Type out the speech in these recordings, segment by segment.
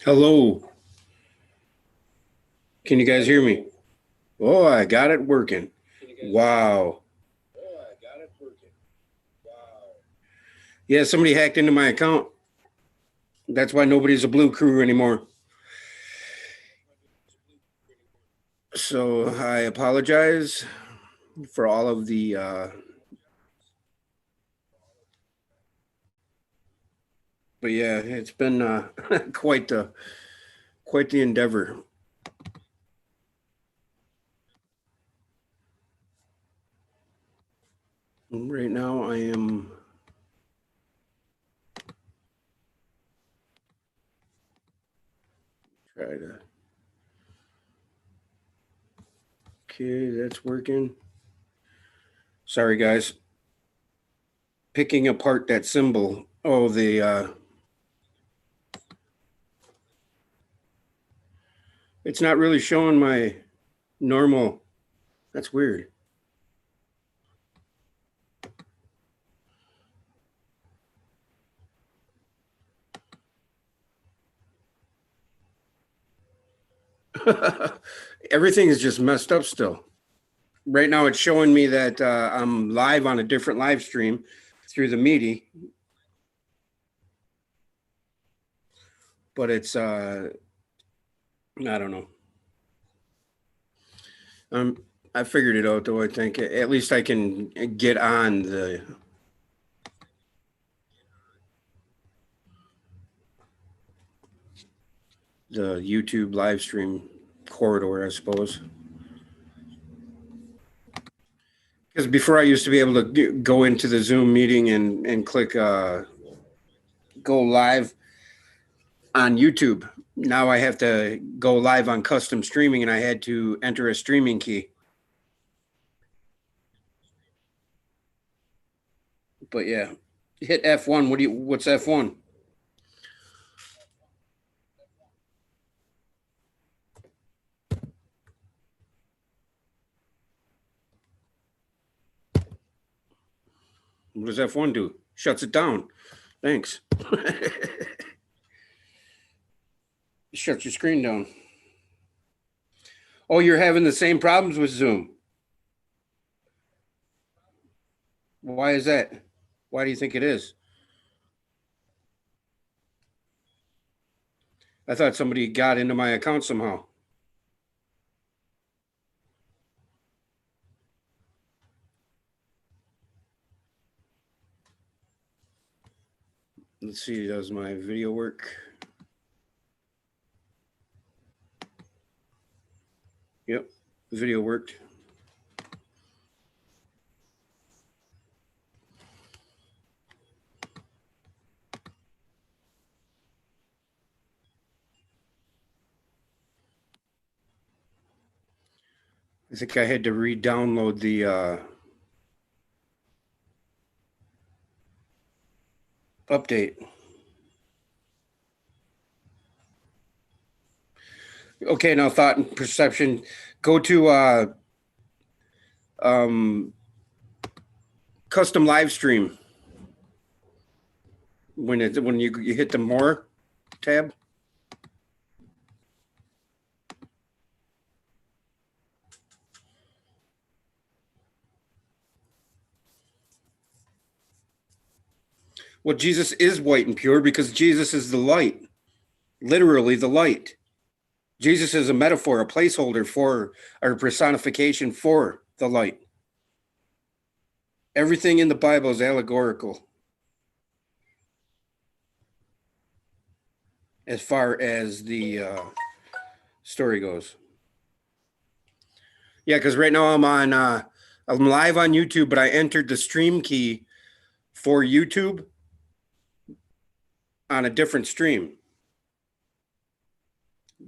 Hello. Can you guys hear me? Oh, I got it working. Wow. Yeah, somebody hacked into my account. That's why nobody's a blue crew anymore. So I apologize for all of the but yeah, it's been quite the endeavor. Right now I am try to okay, that's working. Sorry guys. Picking apart that symbol. Oh, it's not really showing my normal. That's weird. Everything is just messed up still. Right now it's showing me that I'm live on a different live stream through the meaty, but it's I don't know. I figured it out though. I think at least I can get on the YouTube live stream corridor, I suppose. Because before I used to be able to go into the Zoom meeting and click go live on YouTube. Now I have to go live on custom streaming, and I had to enter a streaming key. But yeah, hit F1. What's F1? What does F1 do? Shuts it down. Thanks. Shuts your screen down. Oh, you're having the same problems with Zoom. Why is that? Why do you think it is? I thought somebody got into my account somehow. Let's see, does my video work? Yep, the video worked. I think I had to re-download the update. Okay, now thought and perception. Go to custom live stream. When you hit the more tab. Well, Jesus is white and pure because Jesus is the light, literally the light. Jesus is a metaphor, a placeholder for, or personification for the light. Everything in the Bible is allegorical as far as the story goes. Yeah, because right now I'm live on YouTube, but I entered the stream key for YouTube on a different stream.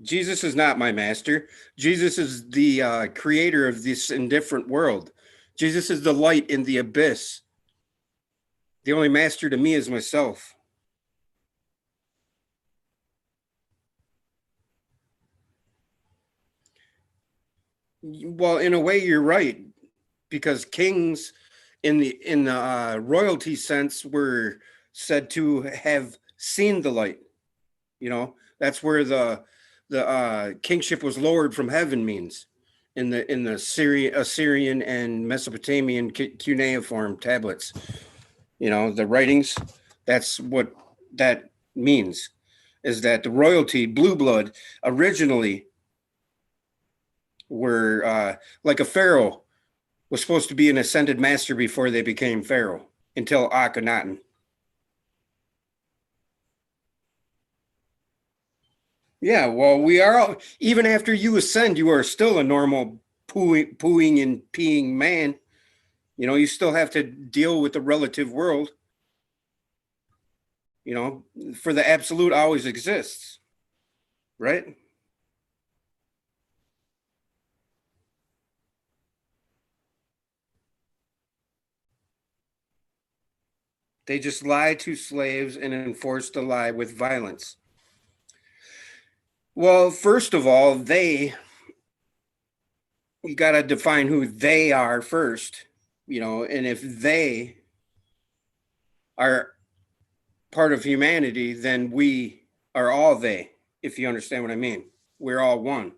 Jesus is not my master. Jesus is the creator of this indifferent world. Jesus is the light in the abyss. The only master to me is myself. Well, in a way, you're right, because kings, in the royalty sense, were said to have seen the light. You know, That's where the kingship was lowered from heaven means in the Assyrian and Mesopotamian cuneiform tablets. The writings. That's what that means, is that the royalty, blue blood, originally were like a pharaoh was supposed to be an ascended master before they became pharaoh until Akhenaten. Yeah, well, we are all, even after you ascend, you are still a normal pooing and peeing man. You still have to deal with the relative world. For the absolute always exists, right? They just lie to slaves and enforce the lie with violence. Well, first of all, you got to define who they are first, and if they are part of humanity, then we are all they, if you understand what I mean. We're all one.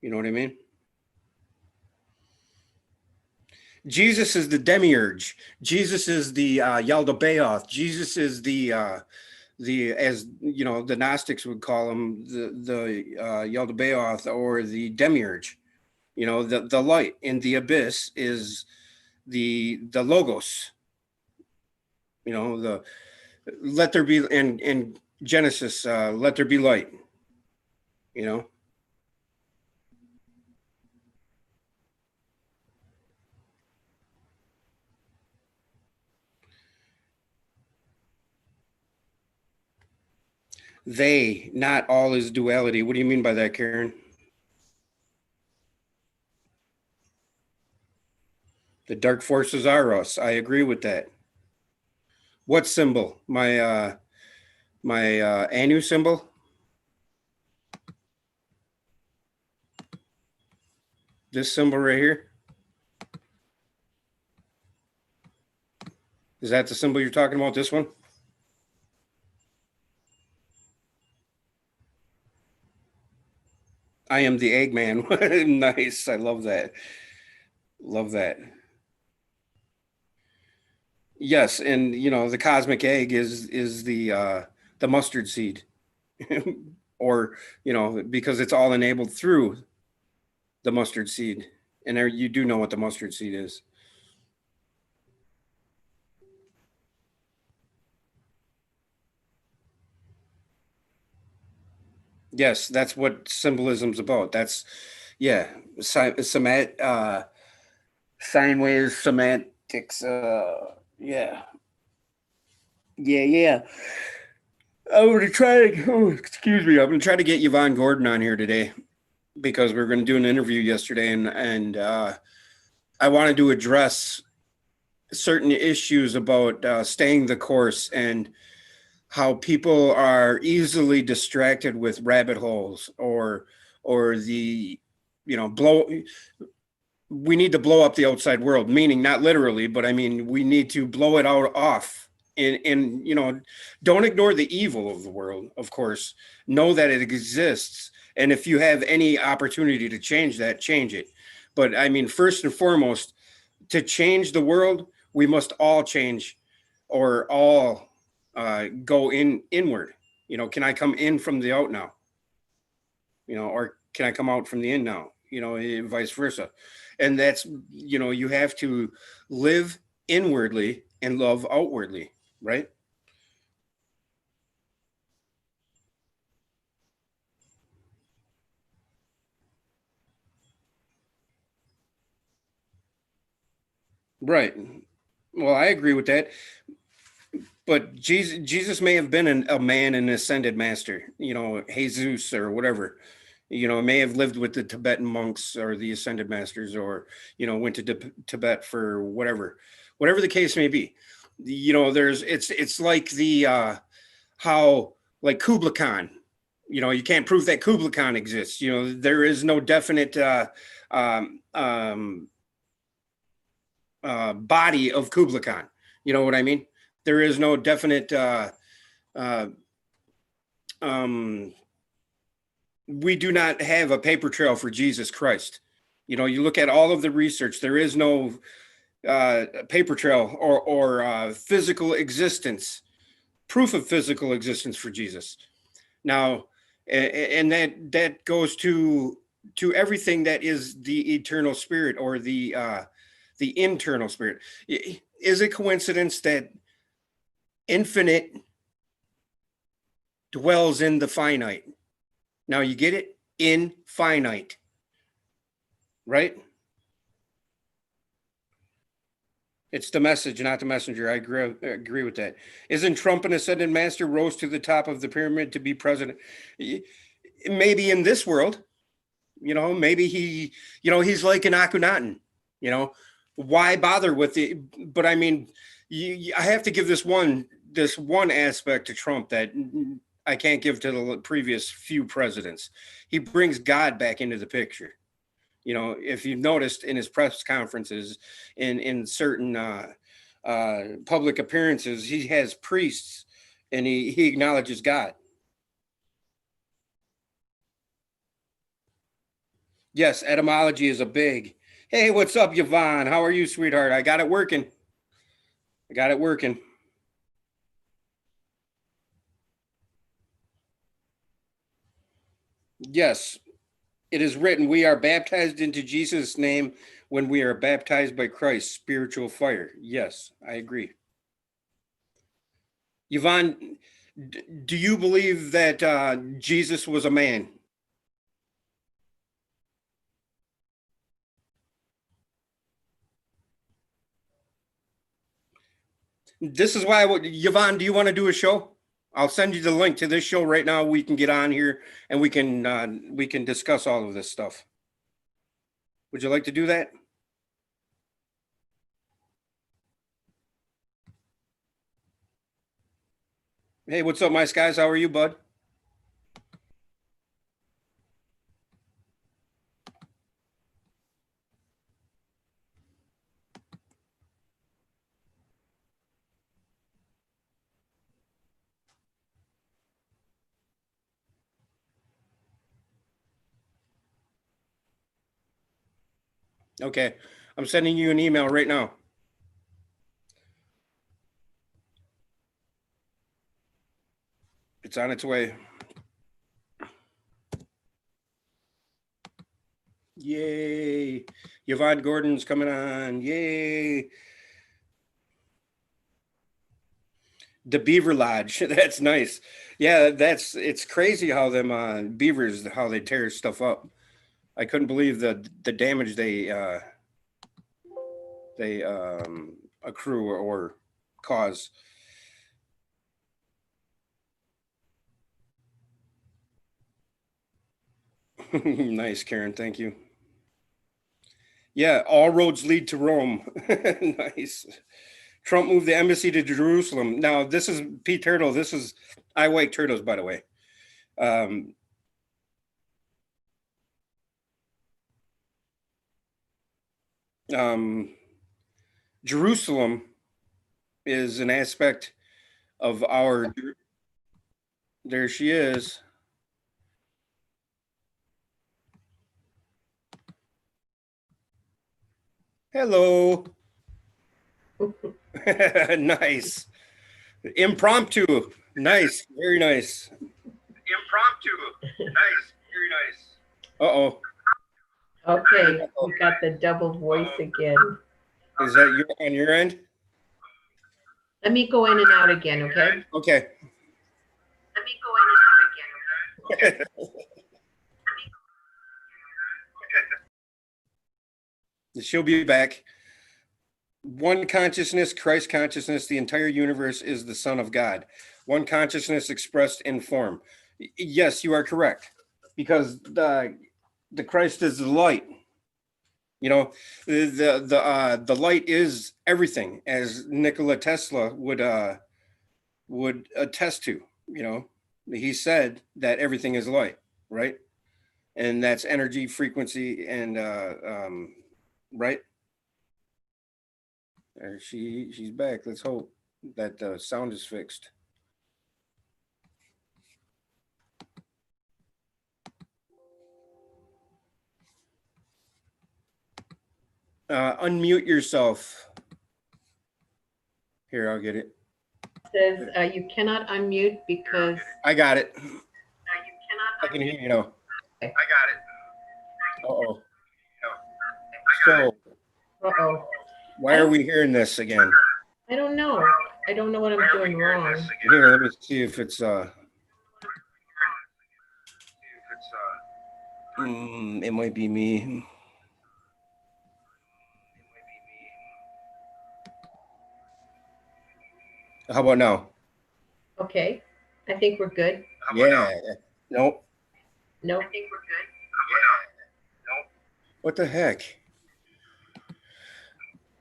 You know what I mean? Jesus is the demiurge. Jesus is the Yaldabaoth. Jesus is the as the Gnostics would call him, the Yaldabaoth, or the demiurge. The light in the abyss is the logos. The let there be in Genesis, let there be light. You know, they, not all is duality. What do you mean by that, Karen? The dark forces are us. I agree with that. What symbol? My Anu symbol? This symbol right here? Is that the symbol you're talking about? This one? I am the Eggman. Nice. I love that. Love that. Yes, and the cosmic egg is the mustard seed. Or, because it's all enabled through the mustard seed. And there, you do know what the mustard seed is. Yes, that's what symbolism's about. That's, yeah, sine waves, semantics. Yeah, yeah. I'm gonna try to. Oh, excuse me. I'm gonna try to get Yvonne Gordon on here today because we are going to do an interview yesterday, and I wanted to address certain issues about staying the course and how people are easily distracted with rabbit holes or the blow. We need to blow up the outside world, meaning not literally, but I mean we need to blow it out off. And don't ignore the evil of the world, of course. Know that it exists, and if you have any opportunity to change that, change it. But I mean, first and foremost, to change the world, we must all change, or all go inward. Can I come in from the out now? Or can I come out from the in now? Vice versa. And that's, you have to live inwardly and love outwardly, right? Right. Well, I agree with that. But Jesus may have been a man, an ascended master, Jesus or whatever. May have lived with the Tibetan monks or the ascended masters, or went to Tibet for whatever the case may be. There's it's like the how, like Kubla Khan. You can't prove that Kubla Khan exists. There is no definite um, um, body of Kubla Khan. You know what I mean? There is no definite uh, we do not have a paper trail for Jesus Christ. You know, you look at all of the research, there is no paper trail or physical existence, proof of physical existence for Jesus. Now, and that goes to everything that is the eternal spirit or the internal spirit. Is it coincidence that infinite dwells in the finite? Now you get it? Infinite, right? It's the message, not the messenger. I agree with that. Isn't Trump an ascended master, rose to the top of the pyramid to be president? Maybe in this world, you know, maybe he, you know, he's like an Akhenaten, you know, why bother with it? But I mean, I have to give this one aspect to Trump that I can't give to the previous few presidents. He brings God back into the picture. You know, if you've noticed in his press conferences, in certain public appearances, he has priests and he acknowledges God. Yes, etymology is a big. Hey, what's up, Yvonne? How are you, sweetheart? I got it working. I got it working. Yes, it is written, we are baptized into Jesus' name when we are baptized by Christ, spiritual fire. Yes, I agree. Yvonne, do you believe that Jesus was a man? This is why Yvonne, do you want to do a show? I'll send you the link to this show right now. We can get on here and we can discuss all of this stuff. Would you like to do that? Hey, what's up, my skies? How are you, bud? Okay, I'm sending you an email right now. It's on its way. Yay. Yvonne Gordon's coming on. Yay. The Beaver Lodge. That's nice. Yeah, it's crazy how them beavers, how they tear stuff up. I couldn't believe the damage they accrue or cause. Nice, Karen. Thank you. Yeah, all roads lead to Rome. Nice. Trump moved the embassy to Jerusalem. Now, this is Pete Turtle. This is I Wake Turtles, by the way. Um, um, Jerusalem is an aspect of our. There she is. Hello. Nice. Impromptu. Nice. Very nice. Impromptu. Nice. Very nice. Uh-oh. Okay, we got the double voice again. Is that you on your end? Let me go in and out again, okay? Okay. Let me go in and out again, okay? She'll be back. One consciousness, Christ consciousness, the entire universe is the Son of God. One consciousness expressed in form. Yes, you are correct. Because the Christ is the light. You know, the light is everything, as Nikola Tesla would attest to. You know, he said that everything is light, right? And that's energy, frequency, and right. She's back. Let's hope that the sound is fixed. Unmute yourself. Here, I'll get it. Says you cannot unmute because I got it. You cannot. I can hear you now. I got it. Uh-oh. So, why are we hearing this again? I don't know. I don't know what I'm doing wrong. Here, let me see if it's it might be me. How about now? Okay, I think we're good. Yeah. Nope. Nope. I think we're good. What the heck?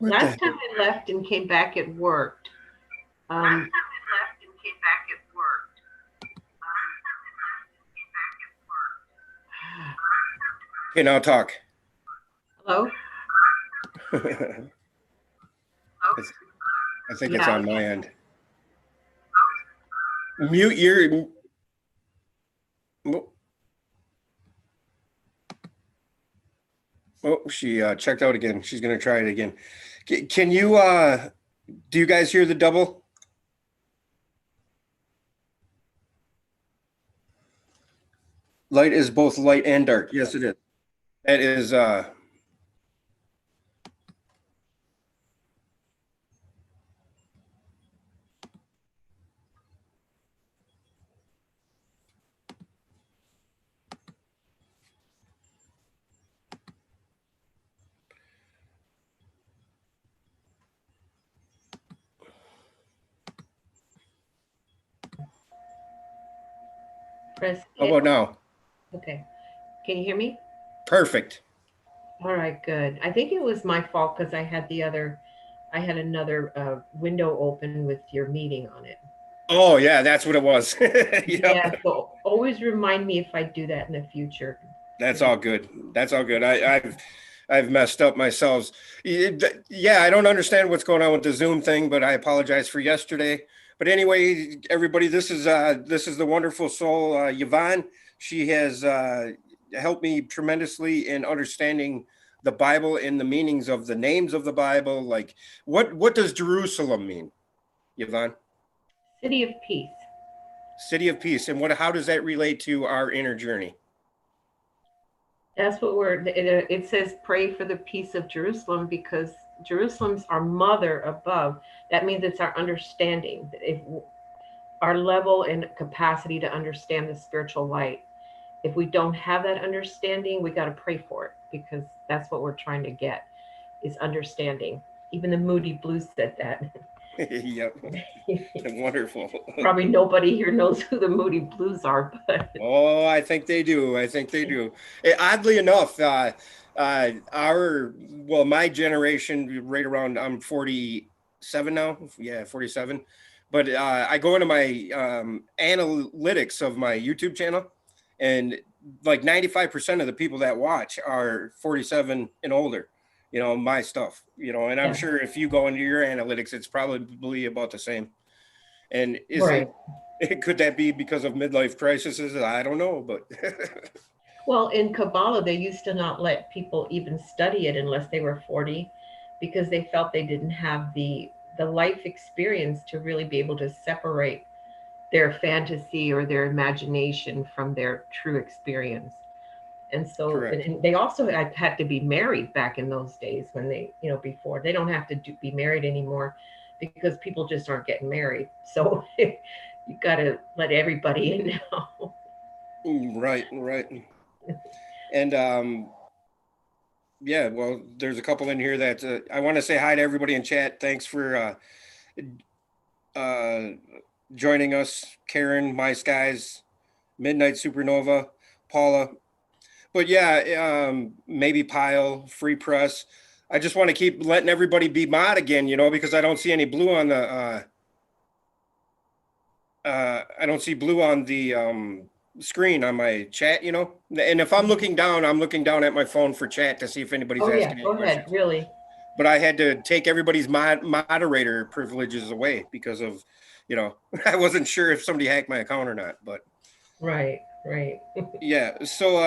Last time I left and came back, it worked. Last time I left and came back, it worked. Okay, now talk. Hello? I think it's on my end. Mute your. Oh, she checked out again. She's gonna try it again. Can you? Do you guys hear the double? Light is both light and dark. Yes, it is. That is. Press How about now? Okay. Can you hear me? Perfect. All right, good. I think it was my fault because I had another window open with your meeting on it. Oh yeah, that's what it was. Yeah, so always remind me if I do that in the future. That's all good. That's all good. I've messed up myself. Yeah, I don't understand what's going on with the Zoom thing, but I apologize for yesterday. But anyway, everybody, this is the wonderful soul, Yvonne. She has helped me tremendously in understanding the Bible and the meanings of the names of the Bible. Like, what does Jerusalem mean, Yvonne? City of Peace. City of Peace. And how does that relate to our inner journey? That's what it says, pray for the peace of Jerusalem, because Jerusalem's our mother above. That means it's our understanding. If our level and capacity to understand the spiritual light, if we don't have that understanding, we got to pray for it, because that's what we're trying to get, is understanding. Even the Moody Blues said that. Yep. Wonderful. Probably nobody here knows who the Moody Blues are, but oh, I think they do. I think they do. Oddly enough, my generation, right around, I'm 47 now. Yeah, 47. But I go into my analytics of my YouTube channel, and like 95% of the people that watch are 47 and older. My stuff, and I'm sure if you go into your analytics, it's probably about the same. And could that be because of midlife crises? I don't know, but. well, in Kabbalah, they used to not let people even study it unless they were 40, because they felt they didn't have the life experience to really be able to separate their fantasy or their imagination from their true experience. And so and they also had to be married back in those days when they, before. They don't have to be married anymore because people just aren't getting married. So you got to let everybody in now. Right. And yeah, well, there's a couple in here that I want to say hi to everybody in chat. Thanks for joining us. Karen, My Skies, Midnight Supernova, Paula. But yeah, maybe Pile, Free Press. I just want to keep letting everybody be mod again, because I don't see any blue on the I don't see blue on the screen on my chat, And if I'm looking down at my phone for chat to see if anybody's asking any go questions. ahead, really. But I had to take everybody's moderator privileges away because of, I wasn't sure if somebody hacked my account or not, but. Right. Yeah. So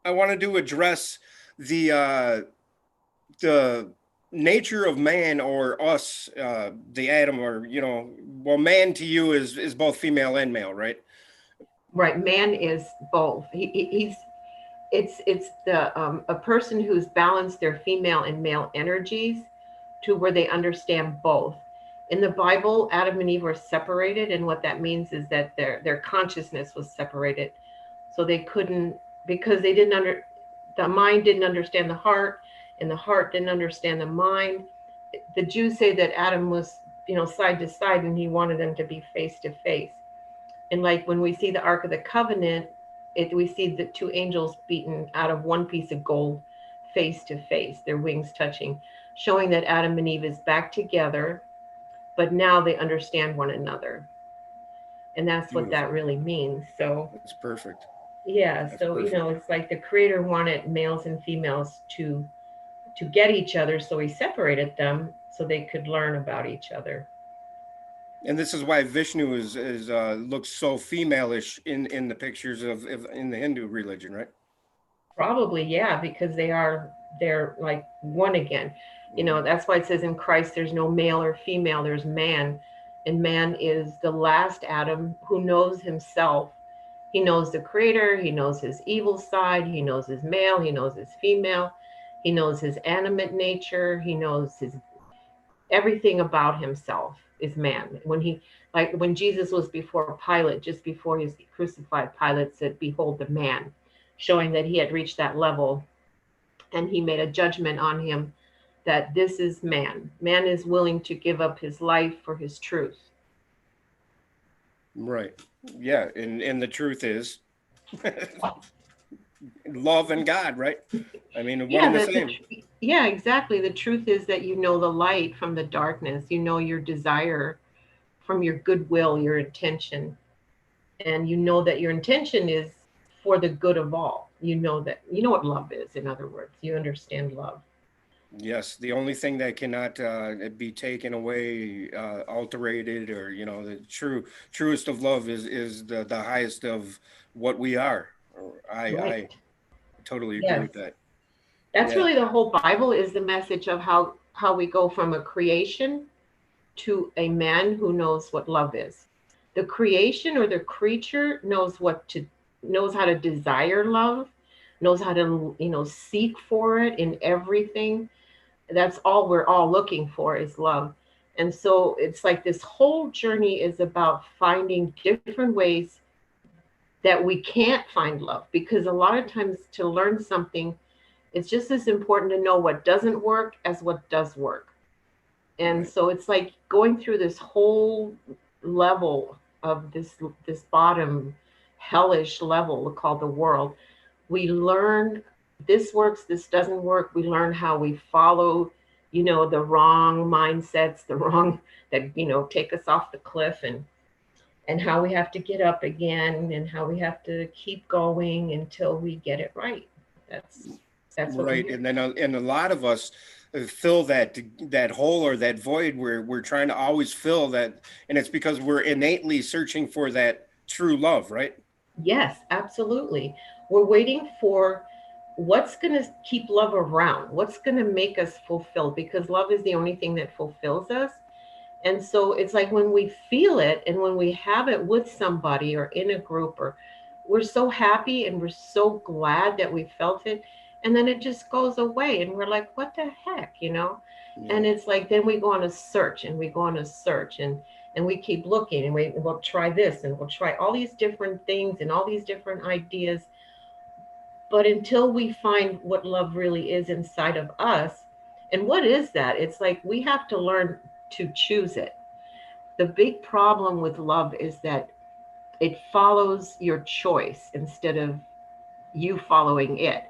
I wanted to address the the nature of man or us, the Adam, or, you know, well, man to you is both female and male, right? Right. Man is both. He's it's the a person who's balanced their female and male energies to where they understand both. In the Bible, Adam and Eve were separated, and what that means is that their consciousness was separated, so they couldn't, because they didn't the mind didn't understand the heart, and the heart didn't understand the mind. The Jews say that Adam was, you know, side to side, and he wanted them to be face to face. And like when we see the Ark of the Covenant, we see the two angels beaten out of one piece of gold, face to face, their wings touching, showing that Adam and Eve is back together, but now they understand one another. And that's what that Beautiful. really means. So, That's perfect. yeah, That's so, you perfect. know, it's like the creator wanted males and females to get each other, so he separated them so they could learn about each other. And this is why Vishnu is looks so femalish in the pictures of in the Hindu religion, right? Probably, yeah, because they're like one again. You know, that's why it says in Christ there's no male or female, there's man. And man is the last Adam who knows himself. He knows the creator, he knows his evil side, he knows his male, he knows his female, he knows his animate nature, he knows his everything about himself is man. When he, like when Jesus was before Pilate, just before he was crucified, Pilate said, "Behold the man," showing that he had reached that level, and he made a judgment on him that this is man. Man is willing to give up his life for his truth. Right. Yeah. And the truth is love and God, right? I mean, one Yeah, and the same. yeah, exactly. The truth is that you know the light from the darkness. You know your desire from your goodwill, your intention, and you know that your intention is for the good of all. You know that, you know what love is. In other words, you understand love. Yes, the only thing that cannot be taken away, alterated, or, you know, the truest of love is the highest of what we are. I Right. totally agree Yes. with that. That's Yeah. really the whole Bible, is the message of how we go from a creation to a man who knows what love is. The creation or the creature knows how to desire love, knows how to, you know, seek for it in everything. That's all we're all looking for, is love. And so it's like this whole journey is about finding different ways that we can't find love, because a lot of times to learn something, it's just as important to know what doesn't work as what does work. And Right. so it's like going through this whole level of this bottom hellish level called the world. We learn this works, this doesn't work. We learn how we follow, you know, the wrong mindsets, the wrong that, you know, take us off the cliff, and how we have to get up again, and how we have to keep going until we get it right. that's that's what we're Right. here. And then and a lot of us fill that hole or that void where we're trying to always fill that, and it's because we're innately searching for that true love, right? Yes, absolutely. We're waiting for what's going to keep love around, what's going to make us fulfilled, because love is the only thing that fulfills us. And so it's like when we feel it and when we have it with somebody or in a group, or we're so happy and we're so glad that we felt it. And then it just goes away and we're like, what the heck, you know? Yeah. And it's like, then we go on a search and we go on a search, and we keep looking, and we'll try this and we'll try all these different things and all these different ideas. But until we find what love really is inside of us, and what is that? It's like we have to learn to choose it. The big problem with love is that it follows your choice instead of you following it.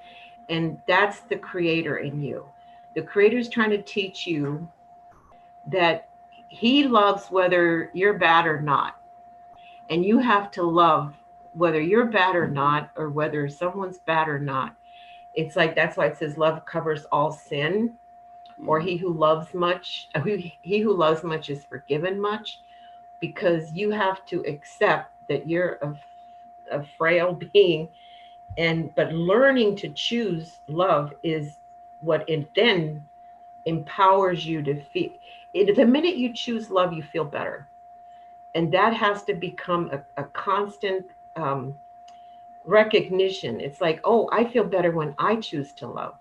And that's the creator in you. The creator is trying to teach you that he loves whether you're bad or not. And you have to love whether you're bad or not, or whether someone's bad or not. It's like, that's why it says love covers all sin, or Mhm. he who loves much is forgiven much, because you have to accept that you're a frail being. And but learning to choose love is what it then empowers you to feel it. The minute you choose love, you feel better. And that has to become a constant recognition. It's like, oh, I feel better when I choose to love.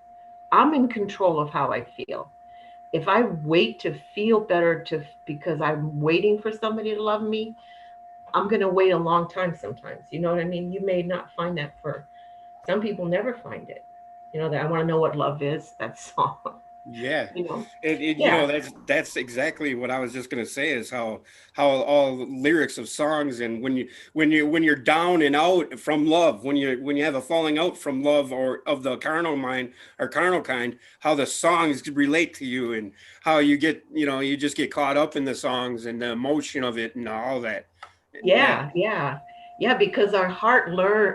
I'm in control of how I feel. If I wait to feel better to because I'm waiting for somebody to love me, I'm going to wait a long time sometimes. You know what I mean? You may not find that for some people, never find it. You know, that I want to know what love is, that song, Yeah, you know. you Yeah. know, that's exactly what I was just gonna say is how all lyrics of songs, and when you're down and out from love, when you have a falling out from love or of the carnal mind or carnal kind, how the songs relate to you, and how you get, you know, you just get caught up in the songs and the emotion of it and all that. Yeah, Yeah, yeah, yeah, because our heart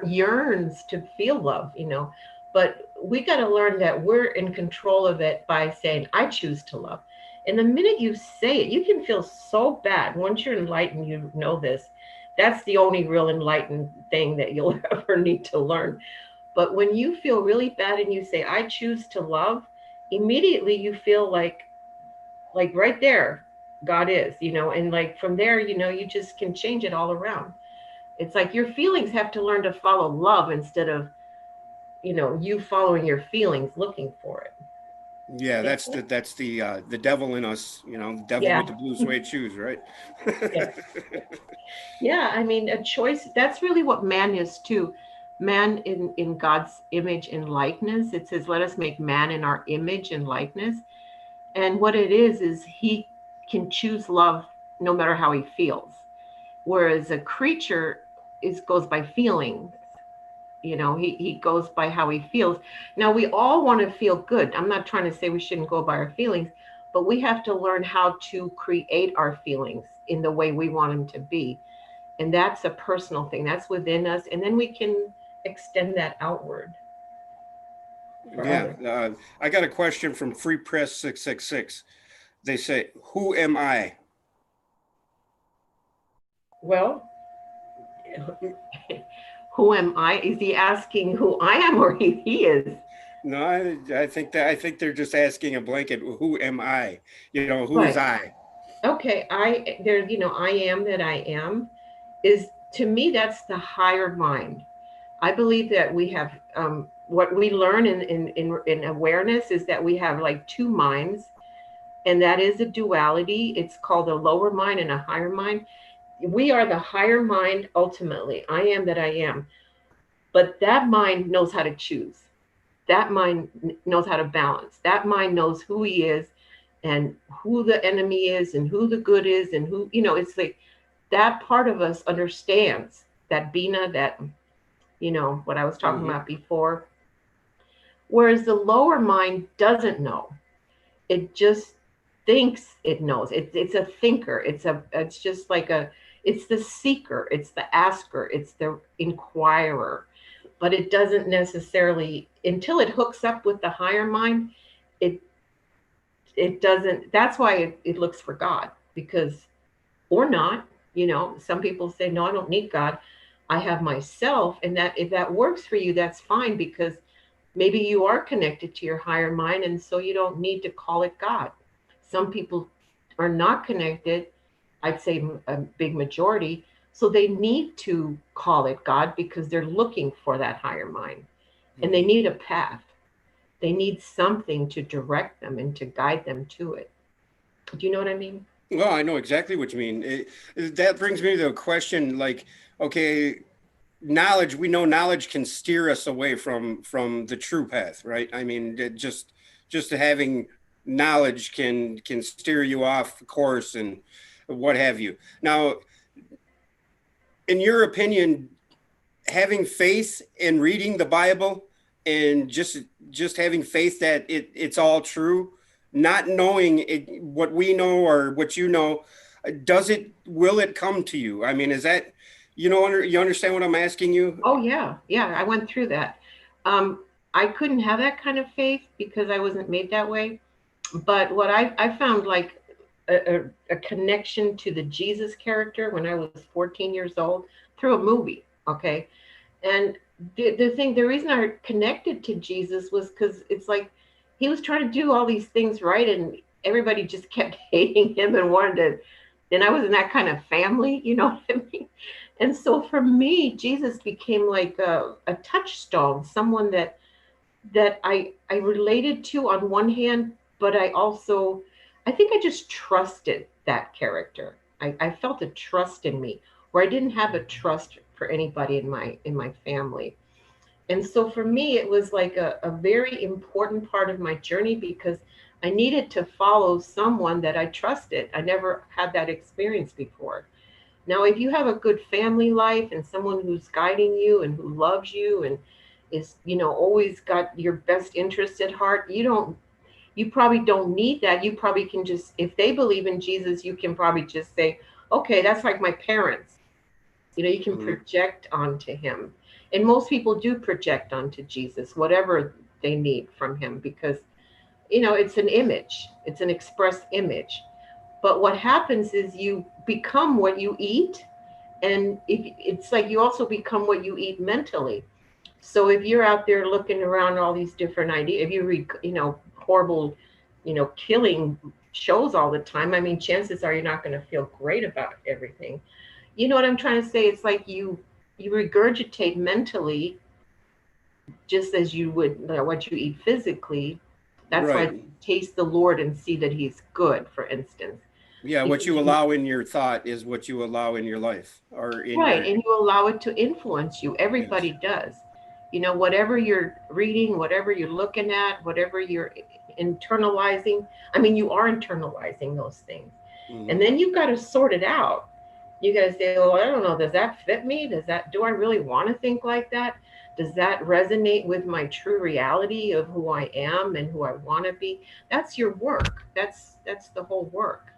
yearns to feel love, you know, but we got to learn that we're in control of it by saying, I choose to love. And the minute you say it, you can feel so bad. Once you're enlightened, you know this. That's the only real enlightened thing that you'll ever need to learn. But when you feel really bad and you say, I choose to love, immediately you feel like right there God is, you know, and like from there, you know, you just can change it all around. It's like your feelings have to learn to follow love instead of, you know, you following your feelings looking for it. yeah, Yeah. that's the devil in us, you know, the devil with Yeah. the blue suede shoes, right? Yeah. Yeah, I mean, a choice, that's really what man is too. Man in God's image and likeness. It says, let us make man in our image and likeness. And what it is he can choose love no matter how he feels. Whereas a creature is goes by feeling. You know, he goes by how he feels. Now we all want to feel good. I'm not trying to say we shouldn't go by our feelings, but we have to learn how to create our feelings in the way we want them to be. And that's a personal thing. That's within us. And then we can extend that outward for Yeah, others. I got a question from Free Press 666. They say, "Who am I?" Well, who am I? Is he asking who I am or he is? No, I think they're just asking a blanket. Who am I? You know, who is Right. I? Okay. You know, I am that I am is to me, that's the higher mind. I believe that we have what we learn in awareness is that we have like two minds, and that is a duality. It's called a lower mind and a higher mind. We are the higher mind ultimately. I am that I am. But that mind knows how to choose. That mind knows how to balance. That mind knows who he is and who the enemy is and who the good is and who, you know, it's like that part of us understands that Bina, that, you know, what I was talking Hmm. about before. Whereas the lower mind doesn't know. It just thinks it knows. It's a thinker. It's just like it's the seeker, it's the asker, it's the inquirer. But it doesn't necessarily until it hooks up with the higher mind, it it doesn't. That's why it looks for God because or not. You know, some people say, no, I don't need God. I have myself, and that if that works for you, that's fine because maybe you are connected to your higher mind, and so you don't need to call it God. Some people are not connected, I'd say a big majority, so they need to call it God because they're looking for that higher mind and they Hmm. need a path. They need something to direct them and to guide them to it. Do you know what I mean? Well, I know exactly what you mean. That brings me to a question like, okay, knowledge, we know knowledge can steer us away from the true path, right? I mean, just having knowledge can steer you off course and what have you. Now, in your opinion, having faith in reading the Bible and just having faith that it's all true, not knowing what we know or what you know, does it will it come to you? I mean, is that you understand what I'm asking you? Oh yeah, yeah. I went through that. Um, I couldn't have that kind of faith because I wasn't made that way. But what I found like a connection to the Jesus character when I was 14 years old through a movie. Okay, and the reason I connected to Jesus was because it's like he was trying to do all these things right, and everybody just kept hating him and wanted to. And I was in that kind of family, you know what I mean? And so for me, Jesus became like a touchstone, someone that I related to on one hand, but I think I just trusted that character. I felt a trust in me where I didn't have a trust for anybody in my family. And so for me, it was like a very important part of my journey because I needed to follow someone that I trusted. I never had that experience before. Now, if you have a good family life and someone who's guiding you and who loves you and is, always got your best interest at heart, you probably don't need that. You probably can just, if they believe in Jesus, you can probably just say, okay, that's like my parents. You can Mhm. project onto him. And most people do project onto Jesus, whatever they need from him, because, it's an image, it's an express image. But what happens is you become what you eat. And if it's like you also become what you eat mentally. So if you're out there looking around all these different ideas, if you read, horrible, killing shows all the time, I mean, chances are you're not going to feel great about everything. You know what I'm trying to say? It's like you regurgitate mentally just as you would what you eat physically. That's why Right. taste the Lord and see that He's good, for instance, Yeah, what because you you allow in your thought is what you allow in your life or in right, your and you allow it to influence you. yes. Everybody does. Whatever you're reading, whatever you're looking at, whatever you're internalizing. I mean, you are internalizing those things, and Mhm. then you've got to sort it out. You got to say, well, I don't know, does that fit me? Do I really want to think like that? Does that resonate with my true reality of who I am and who I want to be? That's your work. That's the whole work,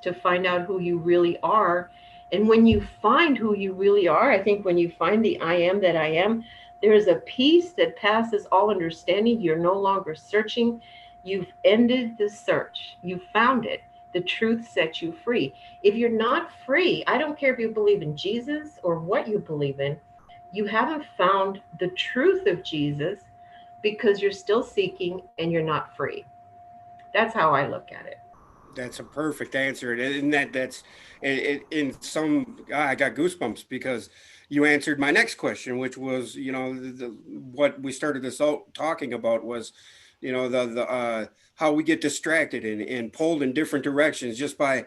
to find out who you really are. And when you find who you really are, I think when you find the I am that I am, there is a peace that passes all understanding. You're no longer searching. You've ended the search. You found it. The truth sets you free. If you're not free, I don't care if you believe in Jesus or what you believe in, you haven't found the truth of Jesus because you're still seeking and you're not free. That's how I look at it. That's a perfect answer. And that's in some I got goosebumps because you answered my next question, which was, what we started this out talking about was, the how we get distracted and pulled in different directions just by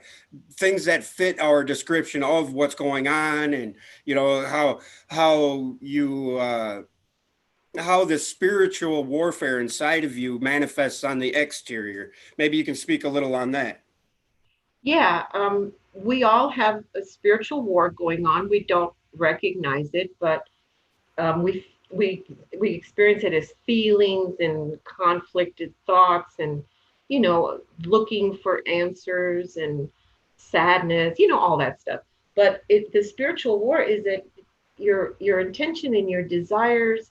things that fit our description of what's going on, and how you how the spiritual warfare inside of you manifests on the exterior. Maybe you can speak a little on that. Yeah, we all have a spiritual war going on. We don't recognize it, but we experience it as feelings and conflicted thoughts, and looking for answers and sadness, all that stuff. But the spiritual war is that your intention and your desires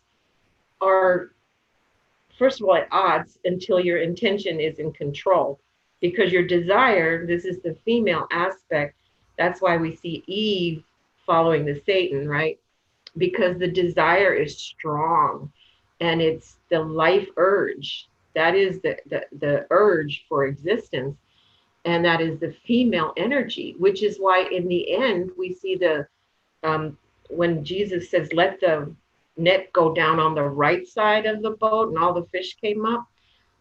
are, first of all, at odds until your intention is in control. Because your desire, this is the female aspect. That's why we see Eve following the Satan, right? Because the desire is strong, and it's the life urge. That is the urge for existence. And that is the female energy, which is why in the end we see um, when Jesus says, let the net go down on the right side of the boat, and all the fish came up,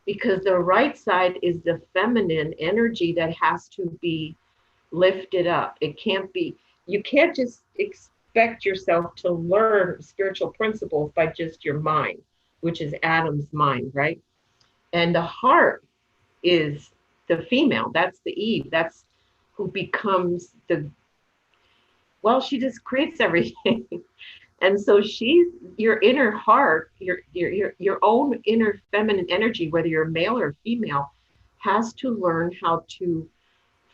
because the right side is the feminine energy that has to be lifted up. It can't be, you can't just expect yourself to learn spiritual principles by just your mind, which is Adam's mind, right? And the heart is the female, that's the Eve, that's who becomes well, she just creates everything. And so she's your inner heart, your own inner feminine energy, whether you're male or female, has to learn how to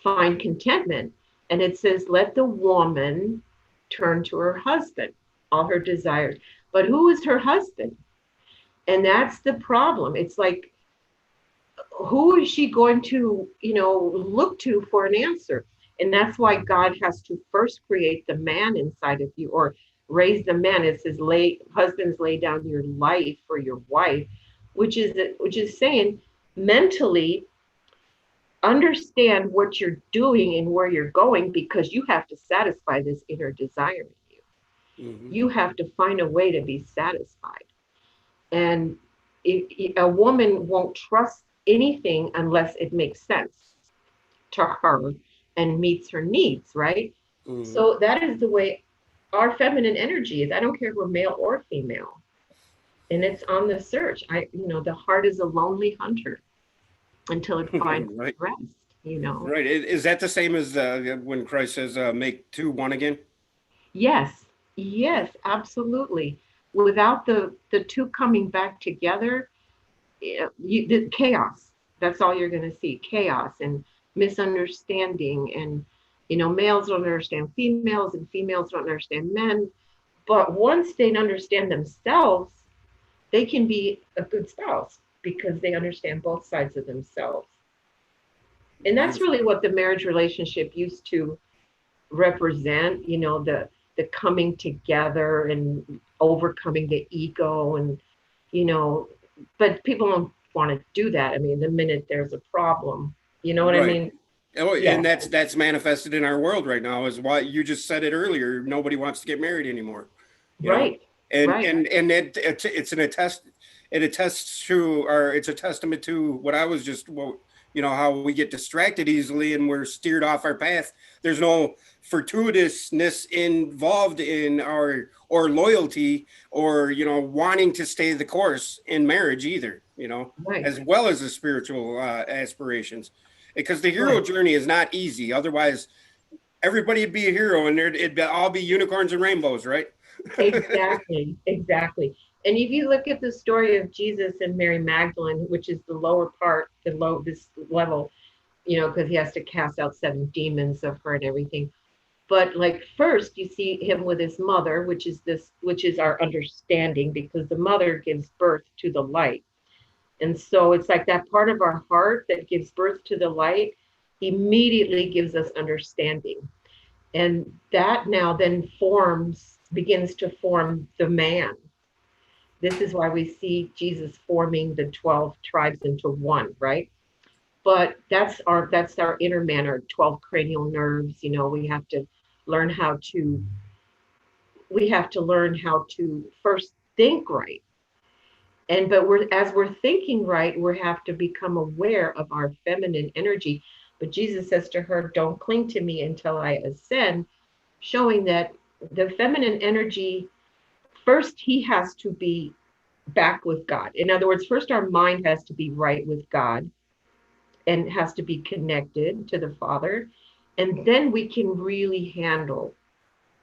find contentment. And it says, let the woman turn to her husband, all her desires. But who is her husband? And that's the problem. It's like, who is she going to, look to for an answer? And that's why God has to first create the man inside of you, or raise the man. It says, husbands, lay down your life for your wife. which is saying mentally understand what you're doing and where you're going, because you have to satisfy this inner desire in you. Hmm. You have to find a way to be satisfied. And a woman won't trust anything unless it makes sense to her and meets her needs, right? Hmm. So that is the way our feminine energy is. I don't care if we're male or female. And it's on the search. The heart is a lonely hunter until it finds Right. rest. Right. Is that the same as when Christ says, make two one again? Yes, yes, absolutely. Without the two coming back together, the chaos. That's all you're going to see: chaos and misunderstanding. And males don't understand females, and females don't understand men. But once they understand themselves, they can be a good spouse because they understand both sides of themselves. And that's Beautiful. really what the marriage relationship used to represent, the coming together and overcoming the ego. And you know but people don't want to do that. I mean, the minute there's a problem, you know what I Right. mean? Oh, Yeah. and that's manifested in our world right now, is why you just said it earlier. Nobody wants to get married anymore, you know, Right. and Right. it's an attest. It attests to, or it's a testament to what I was just, well, how we get distracted easily and we're steered off our path. There's no fortuitousness involved in our or loyalty or wanting to stay the course in marriage either. Right. As well as the spiritual aspirations, because the hero Right. journey is not easy. Otherwise, everybody would be a hero, and it'd all be unicorns and rainbows, right? Exactly. Exactly. And if you look at the story of Jesus and Mary Magdalene, which is the lower part, this level, because he has to cast out 7 demons of her and everything. But like first you see him with his mother, which is our understanding, because the mother gives birth to the light. And so it's like that part of our heart that gives birth to the light immediately gives us understanding. And that now then begins to form the man. This is why we see Jesus forming the 12 tribes into one, right? But that's our inner man, our 12 cranial nerves. Learn how to we have to learn how to first think right. But we're thinking right, we have to become aware of our feminine energy. But Jesus says to her, don't cling to me until I ascend, showing that the feminine energy, first he has to be back with God. In other words, first our mind has to be right with God and has to be connected to the Father. And then we can really handle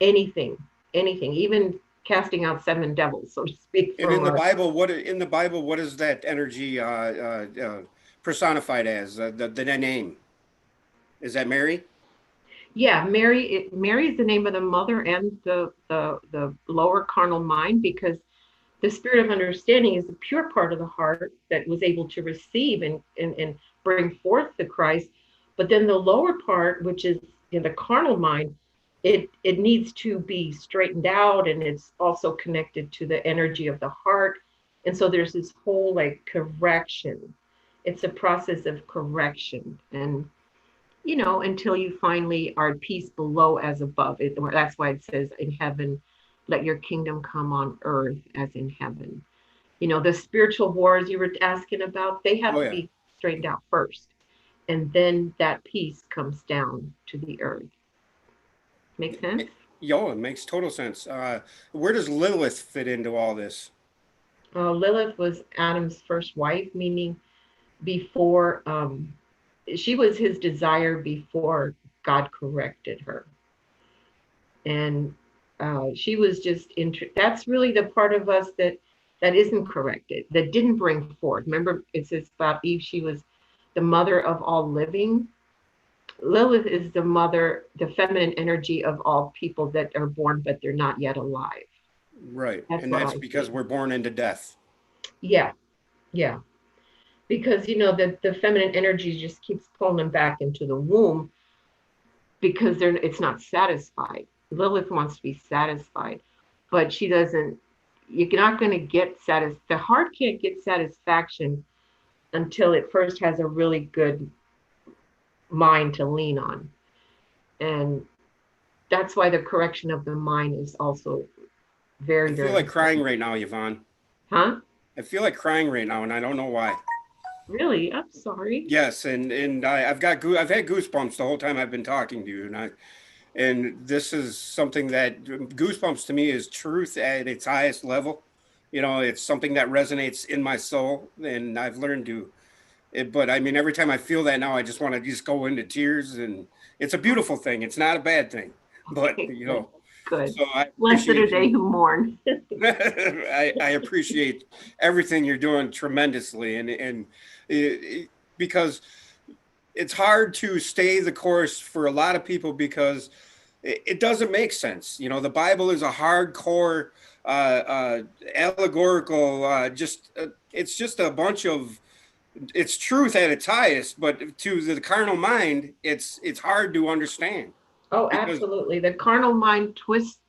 anything, even casting out 7 devils, so to speak, And from our. in the Bible, what is that energy personified as? The name, is that Mary? Yeah, Mary is the name of the mother and the lower carnal mind, because the spirit of understanding is the pure part of the heart that was able to receive and bring forth the Christ. But then the lower part, which is in the carnal mind, it needs to be straightened out, and it's also connected to the energy of the heart. And so there's this whole like correction. It's a process of correction. And until you finally are at peace below as above. That's why it says in heaven, let your kingdom come on earth as in heaven. The spiritual wars you were asking about, they have Oh to yeah. be straightened out first. And then that peace comes down to the earth. Make sense? Yo, it makes total sense. Where does Lilith fit into all this? Lilith was Adam's first wife, meaning before she was his desire before God corrected her. And she was just that's really the part of us that isn't corrected, that didn't bring forth. Remember, it says about Eve, she was the mother of all living. Lilith is the feminine energy of all people that are born but they're not yet alive. Right, That's and what that's I because see. we're born into death. Yeah. Yeah, because the feminine energy just keeps pulling them back into the womb because it's not satisfied. Lilith wants to be satisfied, but she doesn't. you're not going to get the heart can't get satisfaction until it first has a really good mind to lean on. And that's why the correction of the mind is also I very, feel very like crying important. right now, Yvonne. Huh? I feel like crying right now, and I don't know why. Really? I'm sorry. Yes, and I've had goosebumps the whole time I've been talking to you, and this is something that goosebumps to me is truth at its highest level. You know, it's something that resonates in my soul, and I've learned to. But I mean, every time I feel that now, I just want to just go into tears, and it's a beautiful thing. It's not a bad thing, but Okay, good. Good. so I Blessed are appreciate they you. who mourn. I appreciate everything you're doing tremendously, and because it's hard to stay the course for a lot of people because it doesn't make sense. You know, the Bible is a hardcore, allegorical, it's just a bunch of, it's truth at its highest, but to the carnal mind, it's hard to understand Oh, because absolutely. The carnal mind twists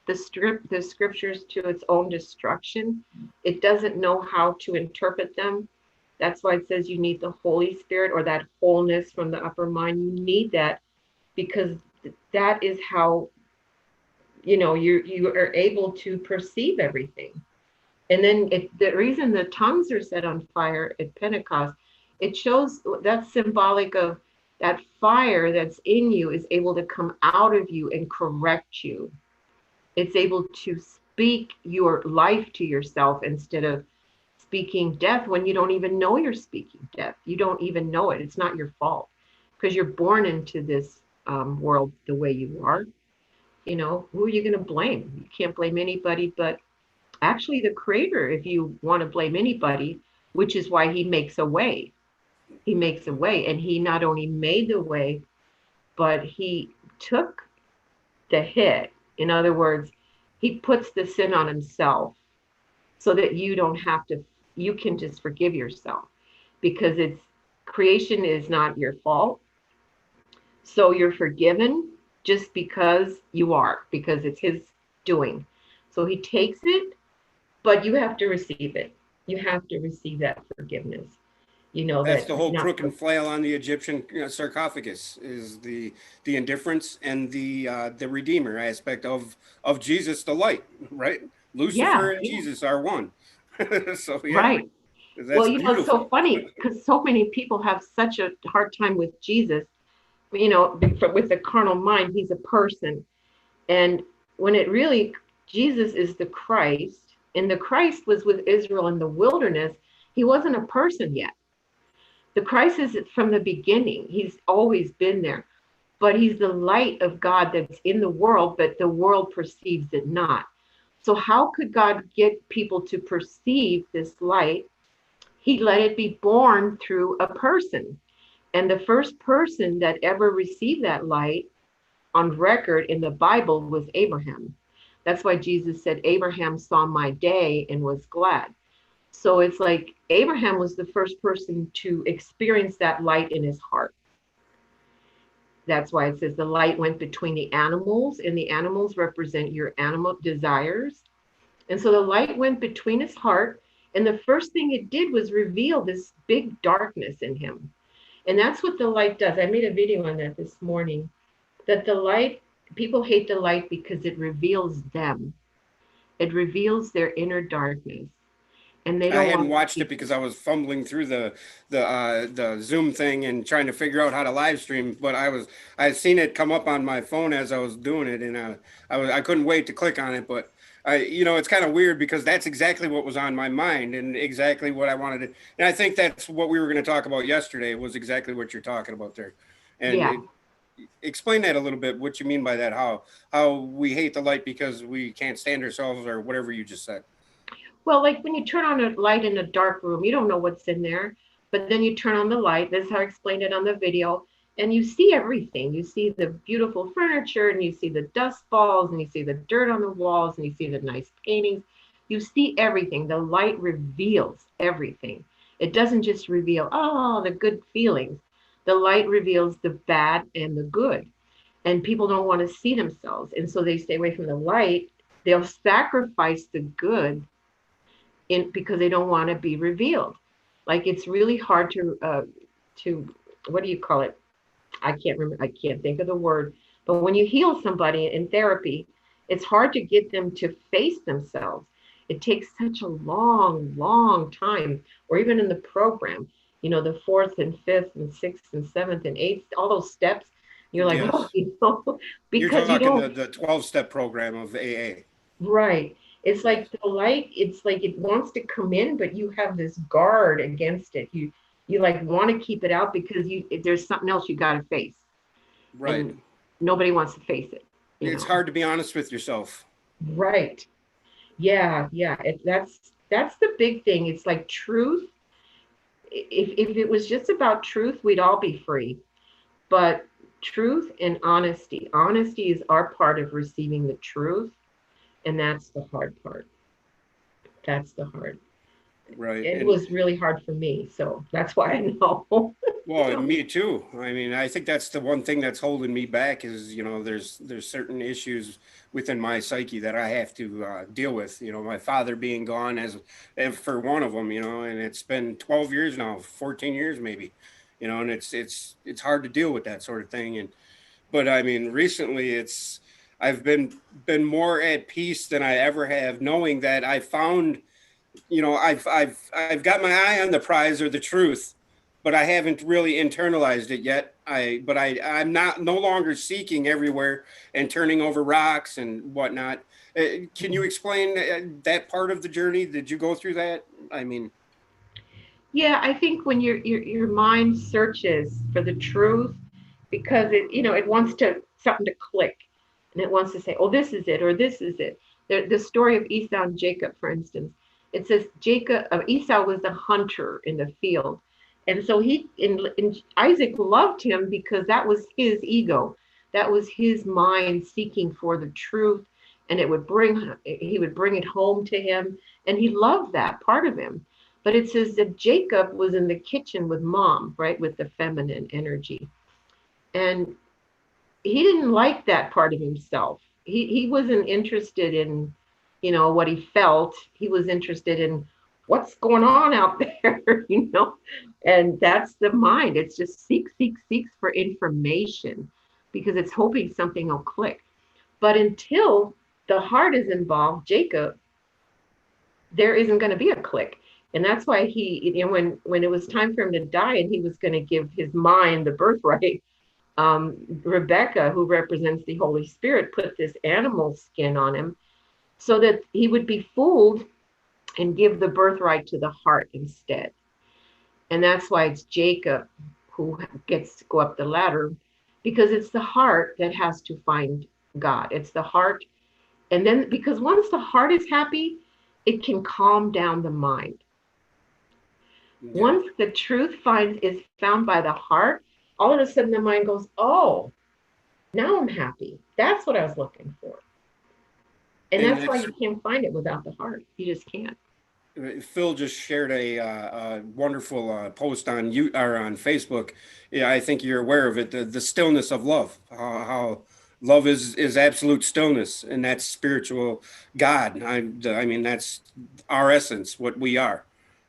the scriptures to its own destruction. It doesn't know how to interpret them. That's why it says you need the Holy Spirit or that wholeness from the upper mind. You need that because that is how you are able to perceive everything. And then the reason the tongues are set on fire at Pentecost, it shows that's symbolic of that fire that's in you is able to come out of you and correct you. It's able to speak your life to yourself instead of speaking death when you don't even know you're speaking death. You don't even know it. It's not your fault because you're born into this world the way you are. Who are you going to blame? You can't blame anybody but actually the creator if you want to blame anybody, which is why he makes a way. He makes a way, and he not only made the way, but he took the hit. In other words, he puts the sin on himself so that you don't have to, you can just forgive yourself because it's creation is not your fault. So you're forgiven just because you are, because it's his doing. So he takes it, but you have to receive it. You have to receive that forgiveness. You know that's that the you're whole not. crook and flail on the Egyptian sarcophagus is the indifference and the redeemer aspect of Jesus, the light, right? Yeah, Lucifer and yeah, Jesus are one. So yeah, right. Well, that's it's so beautiful. funny because so many people have such a hard time with Jesus. With the carnal mind, he's a person, and when it really, Jesus is the Christ, and the Christ was with Israel in the wilderness. He wasn't a person yet. The Christ is from the beginning. He's always been there, but he's the light of God that's in the world, but the world perceives it not. So, how could God get people to perceive this light? He let it be born through a person. And the first person that ever received that light on record in the Bible was Abraham. That's why Jesus said, Abraham saw my day and was glad. So it's like Abraham was the first person to experience that light in his heart. That's why it says the light went between the animals, and the animals represent your animal desires. And so the light went between his heart. And the first thing it did was reveal this big darkness in him. And that's what the light does. I made a video on that this morning, that the light, people hate the light because it reveals them. It reveals their inner darkness. And they I don't hadn't want to watched it see. because I was fumbling through the Zoom thing and trying to figure out how to live stream. But I had seen it come up on my phone as I was doing it, and I couldn't wait to click on it. But it's kind of weird because that's exactly what was on my mind and exactly what I wanted to. And I think that's what we were going to talk about yesterday was exactly what you're talking about there. And Yeah. explain that a little bit. What you mean by that? How we hate the light because we can't stand ourselves or whatever you just said. Well, like when you turn on a light in a dark room, you don't know what's in there, but then you turn on the light. This is how I explained it on the video. And you see everything. You see the beautiful furniture, and you see the dust balls, and you see the dirt on the walls, and you see the nice paintings. You see everything. The light reveals everything. It doesn't just reveal, oh, the good feelings. The light reveals the bad and the good. And people don't want to see themselves. And so they stay away from the light they'll sacrifice the good because they don't want to be revealed. Like it's really hard to what do you call it? I can't remember. I can't think of the word. But when you heal somebody in therapy, it's hard to get them to face themselves. It takes such a long, long time, or even in the program, the fourth and fifth and sixth and seventh and eighth, all those steps. You're like, oh, Yes. You're because you talking don't. the 12-step program of AA. Right. It's Yes. like the light, it's like it wants to come in, but you have this guard against it. You like want to keep it out because there's something else you got to face. Right. And nobody wants to face it, It's hard to be honest with yourself. Right. Yeah, yeah. That's the big thing. It's like truth. If it was just about truth, we'd all be free. But truth and honesty. Honesty is our part of receiving the truth, and that's the hard part. That's the hard. Right. It And was really hard for me, so that's why I know. well, me too. I mean, I think that's the one thing that's holding me back is, there's certain issues within my psyche that I have to deal with. My father being gone as for one of them. And it's been 12 years now, 14 years maybe. And it's hard to deal with that sort of thing. But I mean, recently I've been more at peace than I ever have, knowing that I found, I've got my eye on the prize or the truth, but I haven't really internalized it yet. I'm not no longer seeking everywhere and turning over rocks and whatnot. Can you explain that part of the journey? Did you go through that? I mean, Yeah, I think when your mind searches for the truth, because it wants to something to click, and it wants to say, oh, this is it, or this is it. The story of Esau and Jacob, for instance, it says Esau was the hunter in the field, and so Isaac loved him because that was his ego, that was his mind seeking for the truth, and he would bring it home to him, and he loved that part of him. But it says that Jacob was in the kitchen with mom, right, with the feminine energy. And he didn't like that part of himself. He wasn't interested in, what he felt. He was interested in what's going on out there. And that's the mind. It's just seeks for information because it's hoping something will click. But until the heart is involved, Jacob, there isn't going to be a click. And that's why when it was time for him to die and he was going to give his mind the birthright, Rebecca, who represents the Holy Spirit, put this animal skin on him so that he would be fooled and give the birthright to the heart instead. And that's why it's Jacob who gets to go up the ladder, because it's the heart that has to find God. It's the heart. And then because once the heart is happy, it can calm down the mind. yeah. Once the truth is found by the heart, all of a sudden the mind goes, oh, now I'm happy. That's what I was looking for. And that's why you can't find it without the heart. You just can't. Phil just shared a wonderful post on on Facebook. Yeah, I think you're aware of it. The stillness of love. How love is absolute stillness, and that's spiritual God. I mean that's our essence, what we are.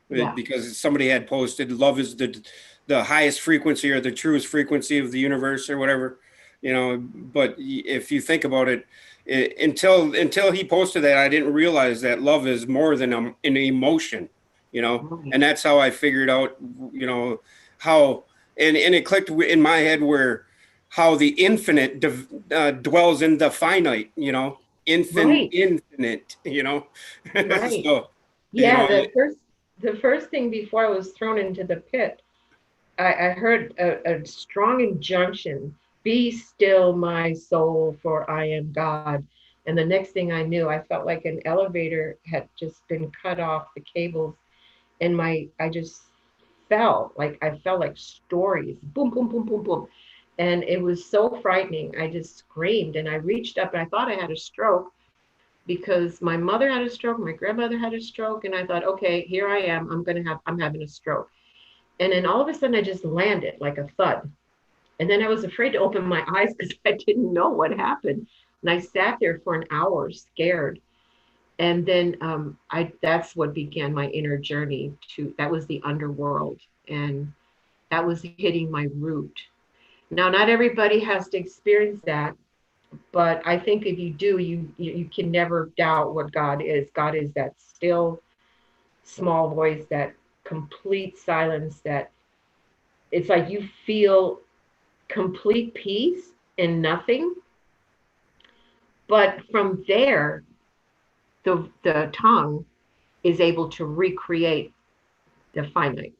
Yeah. Because somebody had posted, love is the highest frequency or the truest frequency of the universe or whatever. But if you think about it, until he posted that, I didn't realize that love is more than an emotion, Right. and that's how I figured out, how, and it clicked in my head where how the infinite dwells in the finite, Right. infinite, Right. so, Yeah. The first thing before I was thrown into the pit, I heard a strong injunction, be still, my soul, for I am God. And the next thing I knew, I felt like an elevator had just been cut off, the cables, and I just I felt like stories, boom, boom, boom, boom, boom. And it was so frightening. I just screamed and I reached up and I thought I had a stroke because my mother had a stroke, my grandmother had a stroke, and I thought, okay, here I am. I'm having a stroke. And then all of a sudden I just landed like a thud. And then I was afraid to open my eyes because I didn't know what happened. And I sat there for an hour scared. And then that's what began my inner journey that was the underworld. And that was hitting my root. Now, not everybody has to experience that, but I think if you do, you can never doubt what God is. God is that still small voice, that complete silence, that it's like you feel complete peace in nothing. But from there, the tongue is able to recreate the finite.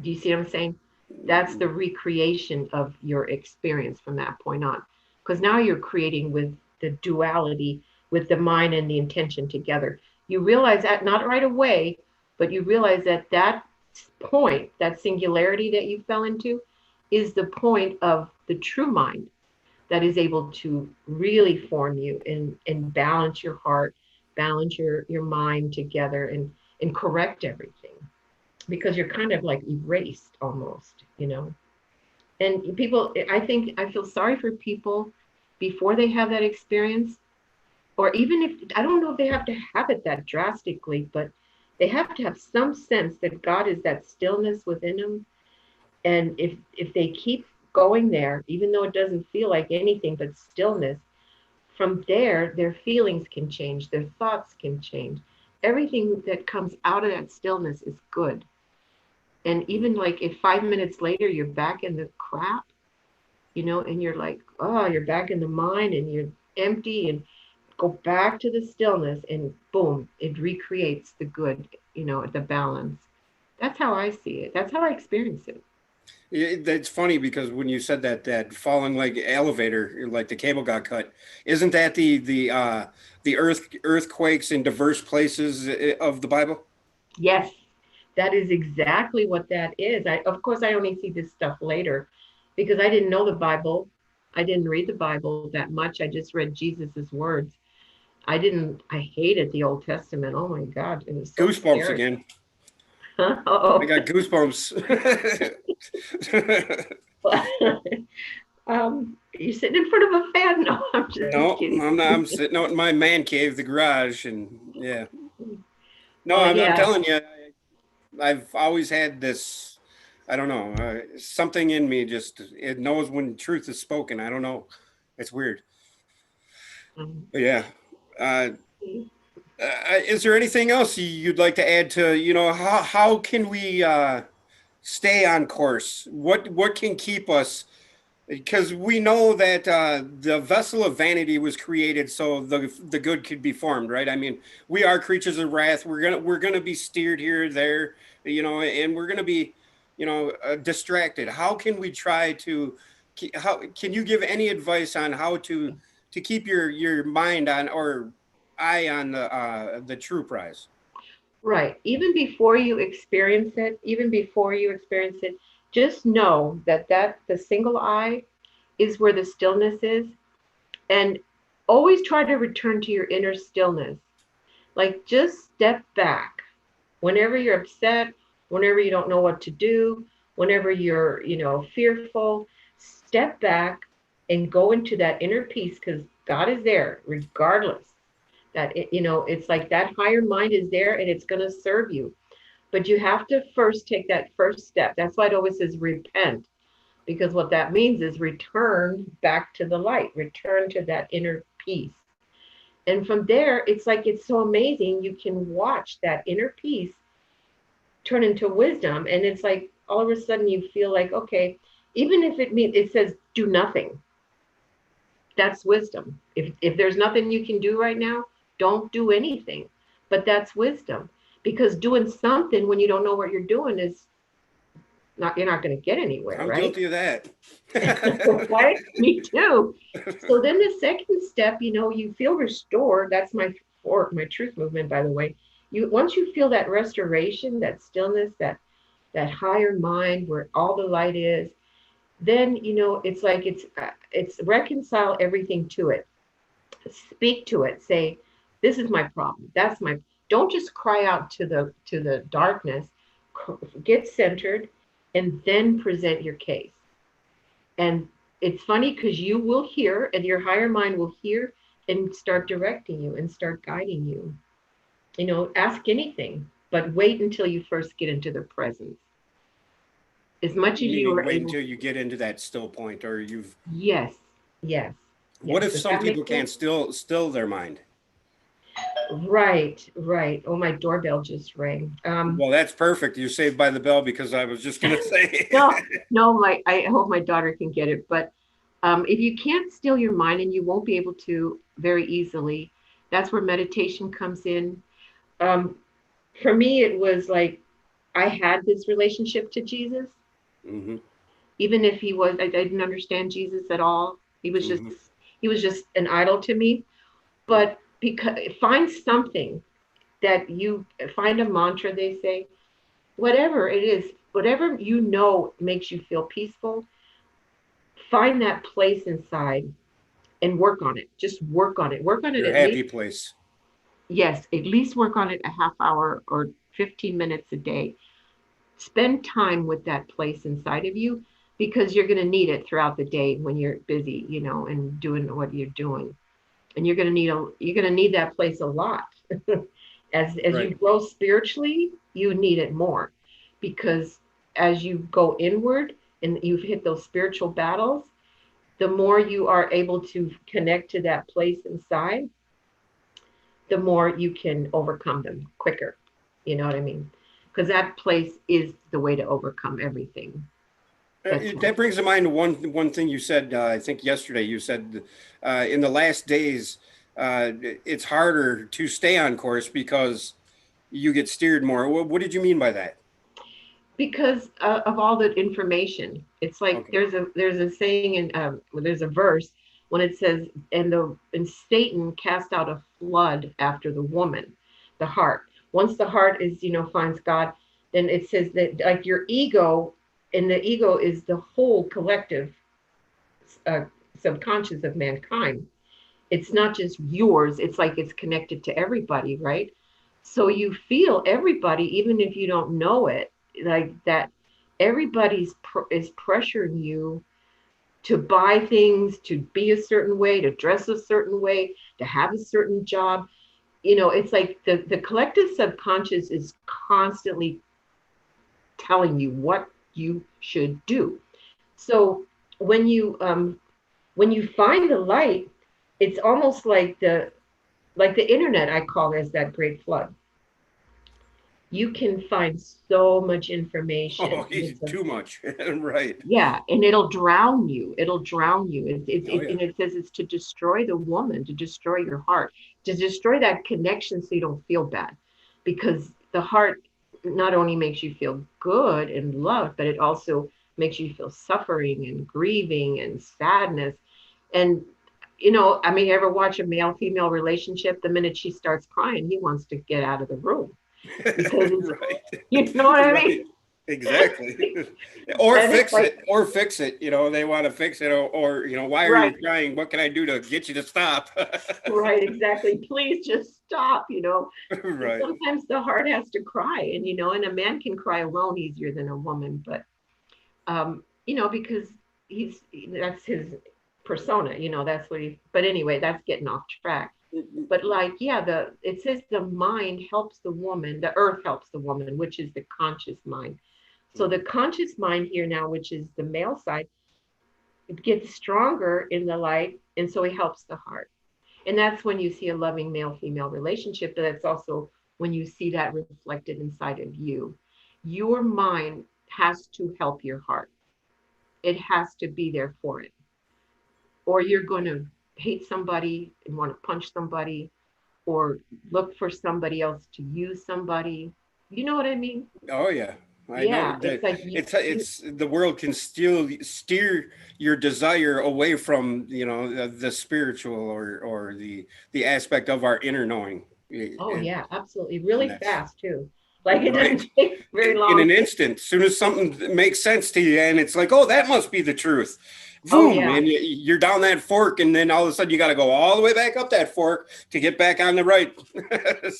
Do you see what I'm saying? That's the recreation of your experience from that point on. Because now you're creating with the duality, with the mind and the intention together. You realize that not right away, but you realize that that point, that singularity that you fell into, is the point of the true mind that is able to really form you and balance your heart, balance your mind together and correct everything because you're kind of like erased almost, you know. And people, I think I feel sorry for people before they have that experience, or even if I don't know if they have to have it that drastically, but they have to have some sense that God is that stillness within them. And if they keep going there, even though it doesn't feel like anything but stillness, from there their feelings can change, their thoughts can change. Everything that comes out of that stillness is good. And even like if 5 minutes later you're back in the crap, you know, and you're like, oh, you're back in the mind and you're empty and go back to the stillness and boom, it recreates the good, you know, the balance. That's how I see it. That's how I experience it. That's funny because when you said that falling like elevator, like the cable got cut, isn't that the earthquakes in diverse places of the Bible? Yes, that is exactly what that is. Of course, I only see this stuff later because I didn't know the Bible. I didn't read the Bible that much. I just read Jesus's words. I hated the Old Testament. Oh my God, it was so Goosebumps scary. again. I Oh, got goosebumps. you're sitting in front of a fan. No, I'm just No, kidding. I'm not. I'm sitting out in my man cave, the garage, and yeah. No, Well, I'm yeah, telling you, I've always had this. I don't know. Something in me just it knows when truth is spoken. I don't know. It's weird. um, But yeah. Uh, is there anything else you'd like to add to, how can we stay on course? What can keep us? Because we know that the vessel of vanity was created so the good could be formed, right? I mean, we are creatures of wrath. We're gonna be steered here, there, and we're gonna be, distracted. How can we try to? How can you give any advice on how to keep your mind on or eye on the true prize? right. Even before you experience it, just know that the single eye is where the stillness is, and always try to return to your inner stillness. Like just step back whenever you're upset, whenever you don't know what to do, whenever you're, fearful, step back and go into that inner peace because God is there regardless. It's like that higher mind is there and it's going to serve you. But you have to first take that first step. That's why it always says repent, because what that means is return back to the light, return to that inner peace. And from there, it's like it's so amazing. You can watch that inner peace turn into wisdom. And it's like all of a sudden you feel like, okay, even if it says do nothing, that's wisdom. If there's nothing you can do right now, don't do anything. But that's wisdom. Because doing something when you don't know what you're doing is not you're not going to get anywhere, I'm right? guilty of that. Right? Me too. So then the second step, you feel restored. That's my truth movement, by the way. You once you feel that restoration, that stillness, that higher mind where all the light is, then it's like it's reconcile everything to it. Speak to it. Say, this is my problem. That's my. Don't just cry out to the darkness. Get centered, and then present your case. And it's funny because you will hear, and your higher mind will hear and start directing you and start guiding you. You know, ask anything, but wait until you first get into the presence. As much as you Meaning are wait able until to. you get into that still point, or you've. Yes, yes, What yes. if Does some that make people can't sense? still their mind? Right, right. Oh, my doorbell just rang. Well, that's perfect. You're saved by the bell, because I was just gonna say. No, no, I hope my daughter can get it. But if you can't still your mind, and you won't be able to very easily, that's where meditation comes in. Um, for me, it was like I had this relationship to Jesus, Hmm. even if I didn't understand Jesus at all. Hmm. He was just an idol to me. Yeah. But because find something that you find a mantra, they say, whatever it is, whatever you know makes you feel peaceful, find that place inside and work on it. Just work on it. Work on it Your at least, happy place. yes, at least work on it a half hour or 15 minutes a day. Spend time with that place inside of you, because you're going to need it throughout the day when you're busy, you know, and doing what you're doing. And you're going to need that place a lot. As you Right. grow spiritually, you need it more, because as you go inward and you've hit those spiritual battles, the more you are able to connect to that place inside, the more you can overcome them quicker. You know what I mean? Because that place is the way to overcome everything. That's That brings to mind one thing you said. I think yesterday you said, in the last days, it's harder to stay on course because you get steered more. What did you mean by that? because of all the information. It's like Okay. there's a saying, and there's a verse when it says, and Satan cast out a flood after the woman, the heart. Once the heart is, you know, finds God, then it says that, like, your ego, and the ego is the whole collective uh, subconscious of mankind. It's not just yours. It's like it's connected to everybody, right? So you feel everybody, even if you don't know it, like that. Is pressuring you to buy things, to be a certain way, to dress a certain way, to have a certain job. You know, it's like the collective subconscious is constantly telling you what you should do. So when you when you find the light, it's almost like the internet. I call it as that great flood. You can find so much information. Oh, he's too much. Right. Yeah, and it'll drown you. It'll drown you. Oh yeah. And it says it's to destroy the woman, to destroy your heart, to destroy that connection so you don't feel bad. Because the heart not only makes you feel good and loved, but it also makes you feel suffering and grieving and sadness. And, you know, I mean, you ever watch a male female relationship? The minute she starts crying, he wants to get out of the room, because it's, Right. you know what I Right. mean? Exactly. Or And it's fix like, it. Or fix it. They want to fix it. Or why are you right. crying? What can I do to get you to stop? Right, exactly. Please just stop, you know. And Right. sometimes the heart has to cry, and you know, and a man can cry alone easier than a woman, but you know, because he's that's his persona, you know, that's what he, but anyway, that's getting off track. But like, yeah, it says the mind helps the woman, the earth helps the woman, which is the conscious mind. So the conscious mind here now, which is the male side, it gets stronger in the light, and so it helps the heart. And that's when you see a loving male female relationship, but that's also when you see that reflected inside of you. Your mind has to help your heart, it has to be there for it, or you're going to hate somebody and want to punch somebody, or look for somebody else to use somebody. You know what I mean? Oh yeah. I know Yeah, it's that like it's the world can still steer your desire away from the spiritual, or the aspect of our inner knowing. oh And yeah, absolutely, really that's fast too. Like it right. doesn't take very In long. an instant, as soon as something makes sense to you, and it's like, oh, that must be the truth. Oh Boom, yeah. and you're down that fork, and then all of a sudden you got to go all the way back up that fork to get back on the right.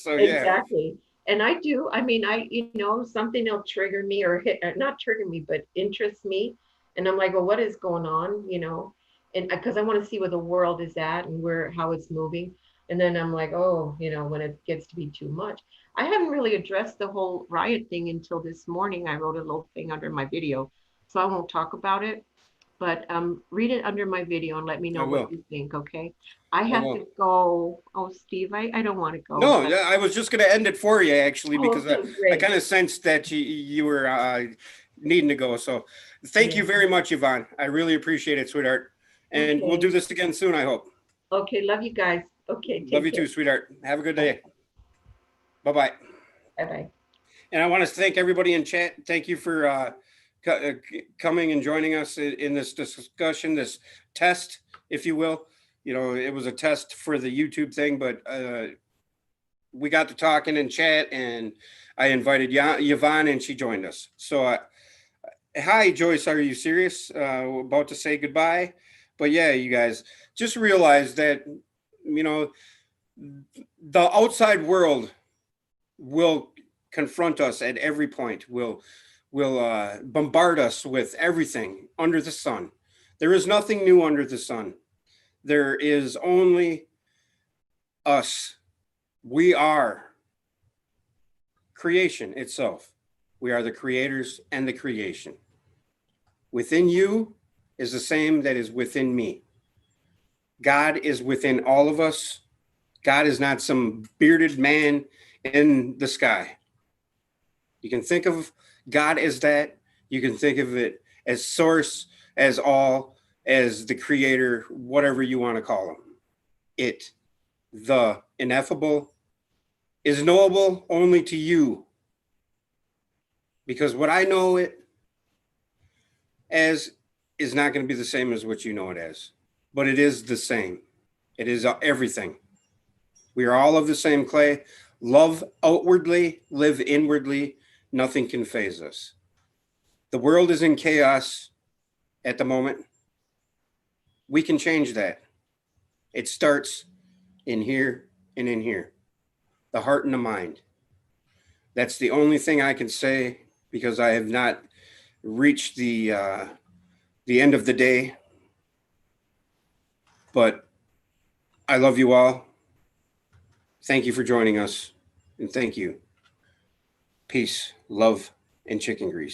So yeah. Exactly. And I do. I mean, you know, something will trigger me or hit, not trigger me, but interest me. And I'm like, well, what is going on? You know? and because I want to see where the world is at and how it's moving. And then I'm like, oh, when it gets to be too much. I haven't really addressed the whole riot thing until this morning. I wrote a little thing under my video, so I won't talk about it. But read it under my video and let me I know what will. you think, okay? I I have will. to go. Oh, Steve, I don't want to go, No, but yeah, I was just going to end it for you actually because okay, I great. kind of sensed that you were needing to go. So thank Yeah. you very much, Yvonne. I really appreciate it, sweetheart. And we'll do Okay. this again soon, I hope. Okay. Love you guys. Okay. Love Take you care. too, sweetheart. Have a good Bye day. Bye-bye. bye. And I want to thank everybody in chat. Thank you for coming and joining us in this discussion, this test, if you will. It was a test for the YouTube thing, but we got to talking in chat, and I invited Yvonne, and she joined us. So, hi, Joyce. Are you serious? About to say goodbye? But yeah, you guys just realize that the outside world will confront us at every point. Will bombard us with everything under the sun. There is nothing new under the sun. There is only us. We are creation itself. We are the creators and the creation. Within you is the same that is within me. God is within all of us. God is not some bearded man in the sky. You can think of God as that. You can think of it as source, as all, as the creator, whatever you want to call him. It, the ineffable, is knowable only to you. Because what I know it as is not going to be the same as what you know it as. But it is the same. It is everything. We are all of the same clay. Love outwardly, live inwardly. Nothing can faze us. The world is in chaos at the moment. We can change that. It starts in here and in here, the heart and the mind. That's the only thing I can say because I have not reached the end of the day. But I love you all. Thank you for joining us, and thank you. Peace, love, and chicken grease.